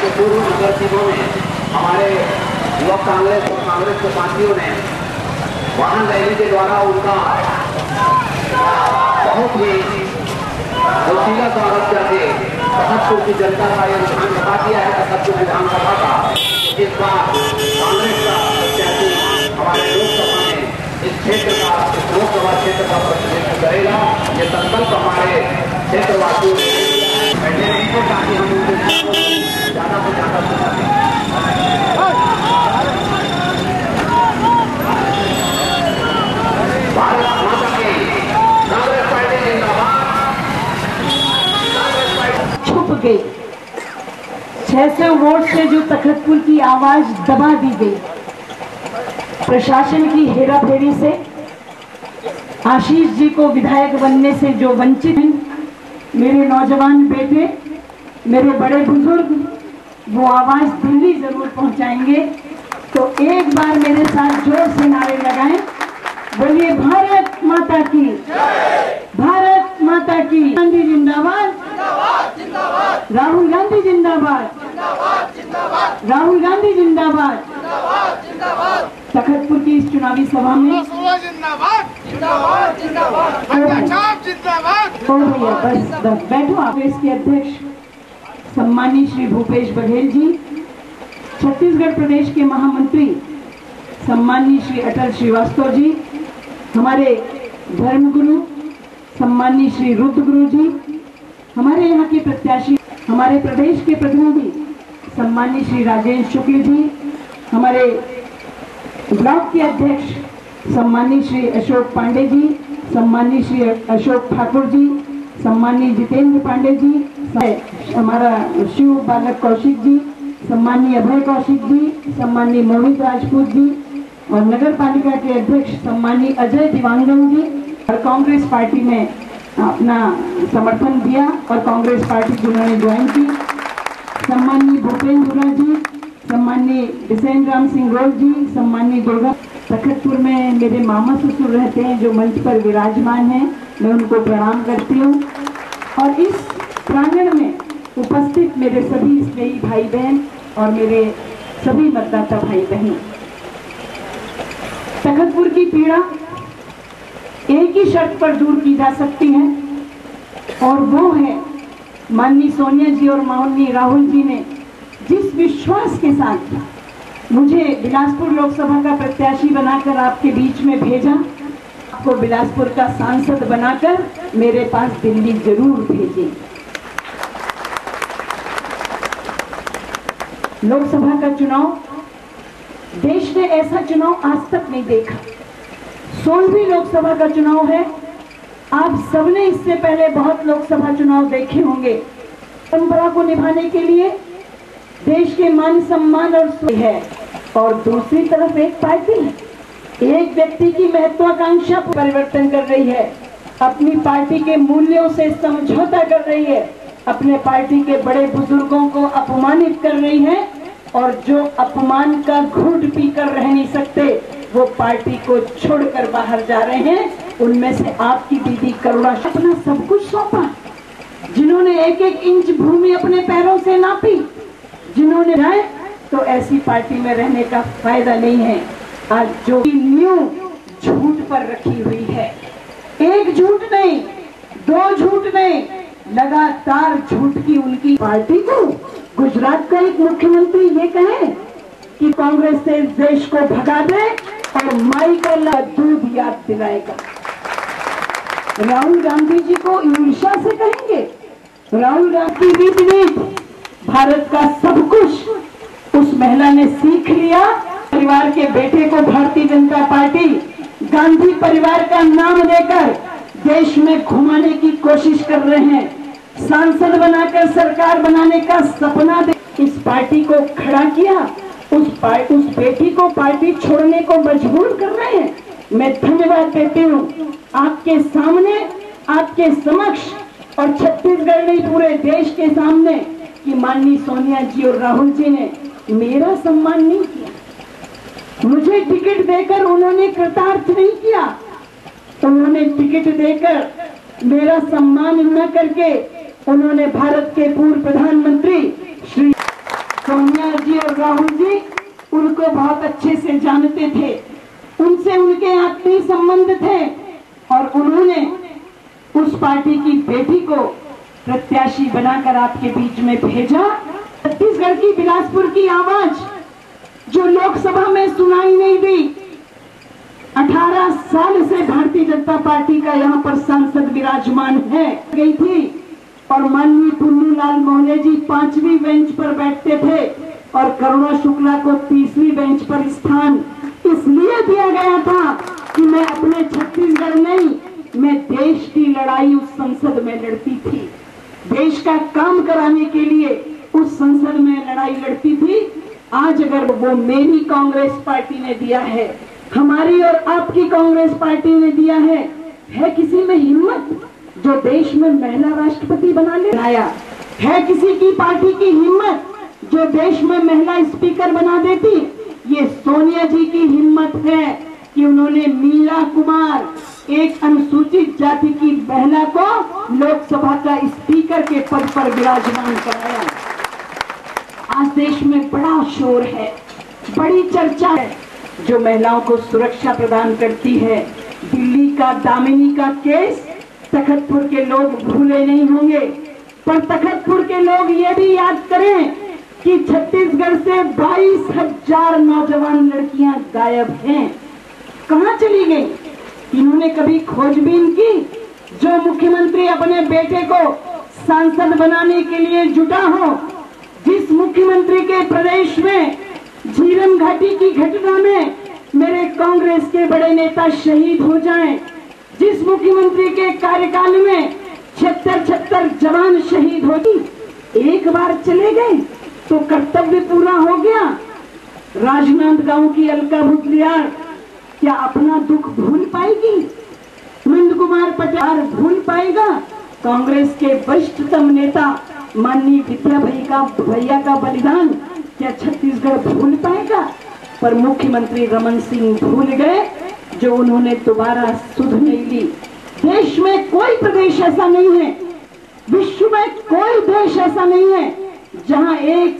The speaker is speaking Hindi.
के पूर्व नगर निगमों में हमारे युवक कांग्रेस और कांग्रेस के साथियों ने वाहन रैली के द्वारा उनका बहुत ही जोशीला स्वागत करके तखतपुर की जनता का यह ध्यान बता दिया है तखतपुर विधानसभा का। इस बार कांग्रेस का प्रत्याशी हमारे लोकसभा में इस क्षेत्र का इस लोकसभा क्षेत्र का प्रतिनिधित्व करेगा। ये संकल्प हमारे क्षेत्रवासियों ने पहले नहीं थे ताकि हम उनके ज्यादा से ज्यादा सुना। भारत माता की कांग्रेस पार्टी जिंदाबाद। छुप गई 600 वोट से जो तखतपुर की आवाज दबा दी गई, प्रशासन की हेराफेरी से आशीष जी को विधायक बनने से जो वंचित हैं, मेरे नौजवान बेटे, मेरे बड़े बुजुर्ग, वो आवाज दिल्ली जरूर पहुंचाएंगे। तो एक बार मेरे साथ जोर से नारे लगाएं, बोलिए भारत माता की, भारत माता की। गांधी जिंदाबाद, राहुल गांधी जिंदाबाद, राहुल गांधी जिंदाबाद। तखतपुर की इस चुनावी सभा में बस बैठो आप। इसके अध्यक्ष सम्मानीय श्री भूपेश बघेल जी, छत्तीसगढ़ प्रदेश के महामंत्री सम्मानीय श्री अटल श्रीवास्तव जी, हमारे धर्मगुरु सम्मानीय श्री रुद्रगुरु जी, हमारे यहाँ के प्रत्याशी, हमारे प्रदेश के प्रतिनिधि सम्मानीय श्री राजेंद्र शुक्ल जी, हमारे ब्लॉक के अध्यक्ष सम्मानीय श्री अशोक पांडे जी, सम्मानीय श्री अशोक ठाकुर जी, सम्मानीय जितेंद्र पांडे जी, हमारा शिव बालक कौशिक जी, सम्मानीय अभय कौशिक जी, सम्मानीय मोहित राजपूत जी और नगर पालिका के अध्यक्ष सम्मानीय अजय दिवांगन जी। और कांग्रेस पार्टी में अपना समर्थन दिया और कांग्रेस पार्टी जिन्होंने ज्वाइन की, सम्मानीय भूपेंद्र हुड्डा जी, सम्मानीय बिसेन राम सिंह रोल जी, सम्मानीय दुर्गा। तखतपुर में मेरे मामा ससुर रहते हैं जो मंच पर विराजमान हैं, मैं उनको प्रणाम करती हूँ। और इस प्रांगण में उपस्थित मेरे सभी स्नेही भाई बहन और मेरे सभी मतदाता भाई बहन, तखतपुर की पीड़ा एक ही शर्त पर दूर की जा सकती है और वो है माननीय सोनिया जी और माननीय राहुल जी ने जिस विश्वास के साथ मुझे बिलासपुर लोकसभा का प्रत्याशी बनाकर आपके बीच में भेजा, आपको बिलासपुर का सांसद बनाकर मेरे पास दिल्ली जरूर भेजें। लोकसभा का चुनाव, देश ने ऐसा चुनाव आज तक नहीं देखा। 16वीं लोकसभा का चुनाव है। आप सबने इससे पहले बहुत लोकसभा चुनाव देखे होंगे। परंपरा को निभाने के लिए देश के मान सम्मान और है, और दूसरी तरफ एक पार्टी है, एक व्यक्ति की महत्वाकांक्षा परिवर्तन कर रही है, अपनी पार्टी के मूल्यों से समझौता कर रही है, अपने पार्टी के बड़े बुजुर्गों को अपमानित कर रही है और जो अपमान का घूंट पीकर रह नहीं सकते वो पार्टी को छोड़कर बाहर जा रहे हैं। उनमें से आपकी दीदी करुणा अपना सब कुछ सौंपा, जिन्होंने एक एक इंच भूमि अपने पैरों से नापी, जिन्होंने राय, तो ऐसी पार्टी में रहने का फायदा नहीं है। आज जो न्यू झूठ पर रखी हुई है, एक झूठ नहीं, दो झूठ नहीं, लगातार झूठ की उनकी पार्टी को गुजरात का एक मुख्यमंत्री ये कहे कि कांग्रेस से देश को भगा दे और माई का दूध याद दिलाएगा। राहुल गांधी जी को ईर्ष्या से कहेंगे। राहुल गांधी रीत भारत का सब कुछ उस महिला ने सीख लिया। परिवार के बेटे को भारतीय जनता पार्टी गांधी परिवार का नाम देकर देश में घुमाने की कोशिश कर रहे हैं, सांसद बनाकर सरकार बनाने का सपना दे इस पार्टी को खड़ा किया, उस बेटी को पार्टी छोड़ने को मजबूर कर रहे हैं। मैं धन्यवाद देती हूँ आपके सामने, आपके समक्ष और छत्तीसगढ़ नहीं पूरे देश के सामने कि माननीय सोनिया जी और राहुल जी ने मेरा सम्मान नहीं किया। मुझे टिकट देकर उन्होंने कृतार्थ नहीं किया, उन्होंने टिकट देकर मेरा सम्मान न करके उन्होंने भारत के पूर्व प्रधानमंत्री श्री सोनिया जी और राहुल जी उनको बहुत अच्छे से जानते थे, उनसे उनके आत्मीय संबंध थे और उन्होंने उस पार्टी की बेटी को प्रत्याशी बनाकर आपके बीच में भेजा। छत्तीसगढ़ की बिलासपुर की आवाज जो लोकसभा में सुनाई नहीं दी, 18 साल से भारतीय जनता पार्टी का यहाँ पर सांसद विराजमान है गई थी और माननीय पुन्नू लाल मोहले जी 5वीं बेंच पर बैठते थे और करुणा शुक्ला को 30वीं बेंच पर स्थान इसलिए दिया गया था कि मैं अपने छत्तीसगढ़ नहीं, मैं देश की लड़ाई उस संसद में लड़ती थी, देश का काम कराने के लिए उस संसद में लड़ाई लड़ती थी। आज अगर वो मेरी कांग्रेस पार्टी ने दिया है, हमारी और आपकी कांग्रेस पार्टी ने दिया है किसी में हिम्मत जो देश में महिला राष्ट्रपति बना ले आया? है किसी की पार्टी की हिम्मत जो देश में महिला स्पीकर बना देती? ये सोनिया जी की हिम्मत है कि उन्होंने मीरा कुमार, एक अनुसूचित जाति की महिला को लोकसभा का स्पीकर के पद पर विराजमान कराया। आज देश में बड़ा शोर है, बड़ी चर्चा है, जो महिलाओं को सुरक्षा प्रदान करती है। दिल्ली का दामिनी का केस तखतपुर के लोग भूले नहीं होंगे, पर तखतपुर के लोग ये भी याद करें कि छत्तीसगढ़ से 22,000 नौजवान लड़कियां गायब हैं। कहां चली गई? इन्होंने कभी खोजबीन की? जो मुख्यमंत्री अपने बेटे को सांसद बनाने के लिए जुटा हो, जिस मुख्यमंत्री के प्रदेश में झीरम घाटी की घटना में मेरे कांग्रेस के बड़े नेता शहीद हो जाएं, जिस मुख्यमंत्री के कार्यकाल में 76 जवान शहीद होती, एक बार चले गए तो कर्तव्य पूरा हो गया। राजनांदगांव की अलका भुजलियार क्या अपना दुख भूल पाएगी? नंद कुमार पटेल भूल पाएगा? कांग्रेस के वरिष्ठतम नेता माननीय विद्या भैया का बलिदान क्या छत्तीसगढ़ भूल पाएगा? पर मुख्यमंत्री रमन सिंह भूल गए, जो उन्होंने दोबारा सुध नहीं ली। देश में कोई प्रदेश ऐसा नहीं है, विश्व में कोई देश ऐसा नहीं है जहां एक